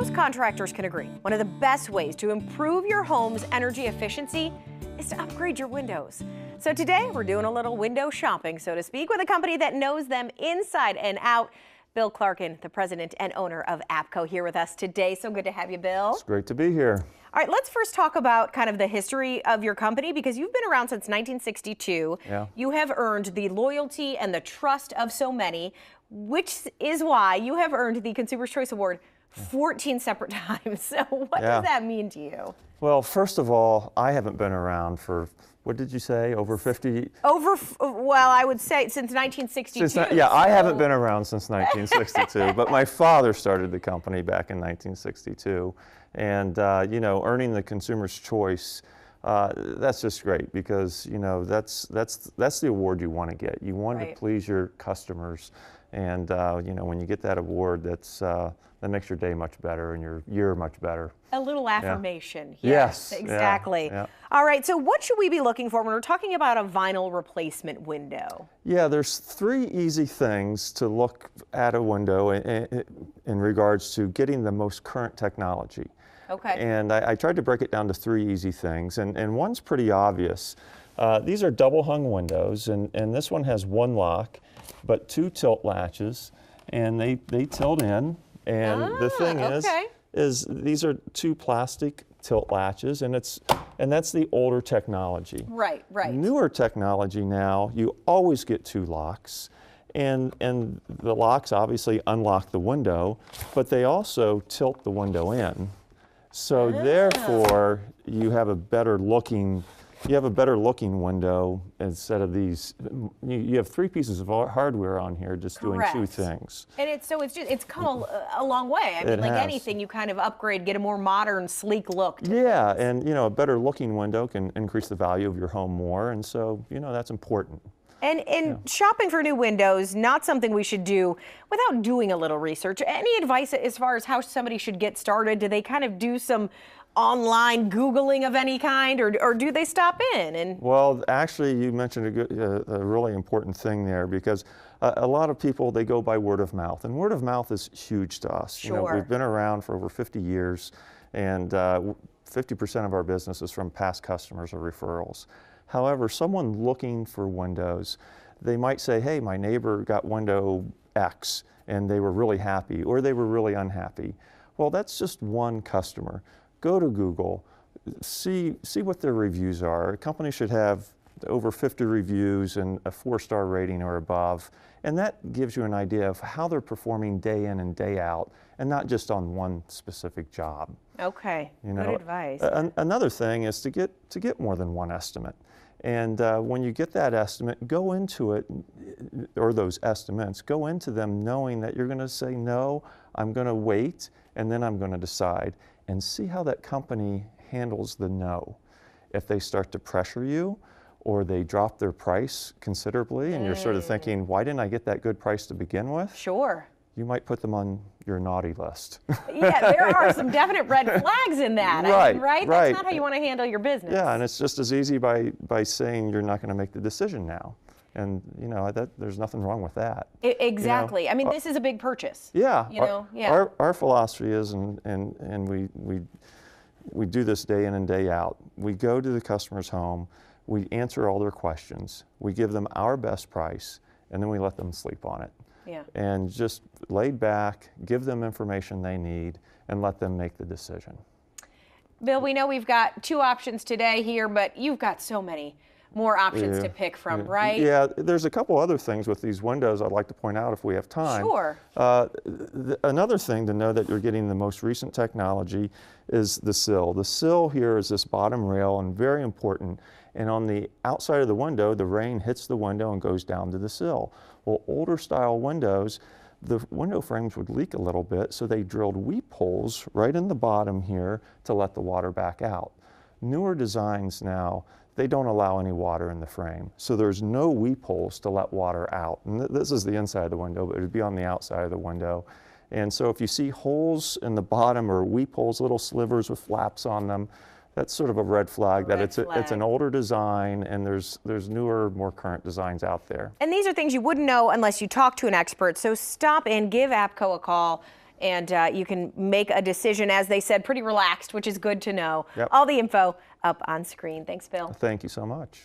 Most contractors can agree one of the best ways to improve your home's energy efficiency is to upgrade your windows. So today we're doing a little window shopping, so to speak, with a company that knows them inside and out. Bill Clarkin, the president and owner of APCO, here with us today. So good to have you, Bill. It's great to be here. All right, let's first talk about kind of the history of your company, because you've been around since 1962. Yeah. You have earned the loyalty and the trust of so many, which is why you have earned the Consumer's Choice Award 14 separate times. So what does that mean to you? Well, first of all, I haven't been around for, what did you say, over 50? Well, I would say since 1962. I haven't been around since 1962, but my father started the company back in 1962. And, you know, earning the Consumer's Choice, that's just great because, you know, that's the award you want to get. You want to please your customers. And, you know, when you get that award, that makes your day much better and your year much better. A little affirmation. Yeah. Yes, exactly. Yeah. All right, so what should we be looking for when we're talking about a vinyl replacement window? Yeah, there's 3 easy things to look at a window in regards to getting the most current technology. Okay. And I tried to break it down to 3 easy things, and one's pretty obvious. These are double hung windows, and this one has 1 lock, but 2 tilt latches, and they tilt in. And the thing is these are 2 plastic tilt latches, and that's the older technology. Right. Newer technology now, you always get 2 locks, and the locks obviously unlock the window, but they also tilt the window in. So therefore, you have a better looking window instead of these. You have 3 pieces of hardware on here just doing 2 things. And it's come a long way. I mean, like anything, you kind of upgrade, get a more modern, sleek look. Yeah, and you know, a better looking window can increase the value of your home more, and so you know that's important. And shopping for new windows, not something we should do without doing a little research. Any advice as far as how somebody should get started? Do they kind of do some online Googling of any kind, or do they stop in? Well, actually, you mentioned a really important thing there, because a lot of people, they go by word of mouth, and word of mouth is huge to us. Sure. You know, we've been around for over 50 years, and 50% of our business is from past customers or referrals. However, someone looking for windows, they might say, hey, my neighbor got window X, and they were really happy, or they were really unhappy. Well, that's just one customer. Go to Google, see what their reviews are. A company should have over 50 reviews and a 4-star rating or above, and that gives you an idea of how they're performing day in and day out, and not just on one specific job. Okay, you know, good advice. Another thing is to get more than one estimate. And when you get that estimate, go into it, or those estimates, go into them knowing that you're going to say, no, I'm going to wait, and then I'm going to decide. And see how that company handles the no. If they start to pressure you, or they drop their price considerably, and you're sort of thinking, why didn't I get that good price to begin with? Sure. You might put them on your naughty list. Yeah, there are some definite red flags in that. Right. That's not how you want to handle your business. Yeah, and it's just as easy by saying you're not going to make the decision now. And you know, there's nothing wrong with that. Exactly. You know, I mean, this is a big purchase. Yeah. You know, Our philosophy is, and we do this day in and day out. We go to the customer's home, we answer all their questions, we give them our best price, and then we let them sleep on it. Yeah. And just laid back, give them information they need, and let them make the decision. Bill, we know we've got 2 options today here, but you've got so many more options to pick from, right? Yeah, there's a couple other things with these windows I'd like to point out if we have time. Sure. Another thing to know that you're getting the most recent technology is the sill. The sill here is this bottom rail, and very important. And on the outside of the window, the rain hits the window and goes down to the sill. Well, older style windows, the window frames would leak a little bit, so they drilled weep holes right in the bottom here to let the water back out. Newer designs now, they don't allow any water in the frame. So there's no weep holes to let water out. And this is the inside of the window, but it would be on the outside of the window. And so if you see holes in the bottom, or weep holes, little slivers with flaps on them, that's sort of a red flag that it's an older design, and there's newer, more current designs out there. And these are things you wouldn't know unless you talk to an expert. So stop in, give APCO a call, and you can make a decision, as they said, pretty relaxed, which is good to know. Yep. All the info up on screen. Thanks, Bill. Thank you so much.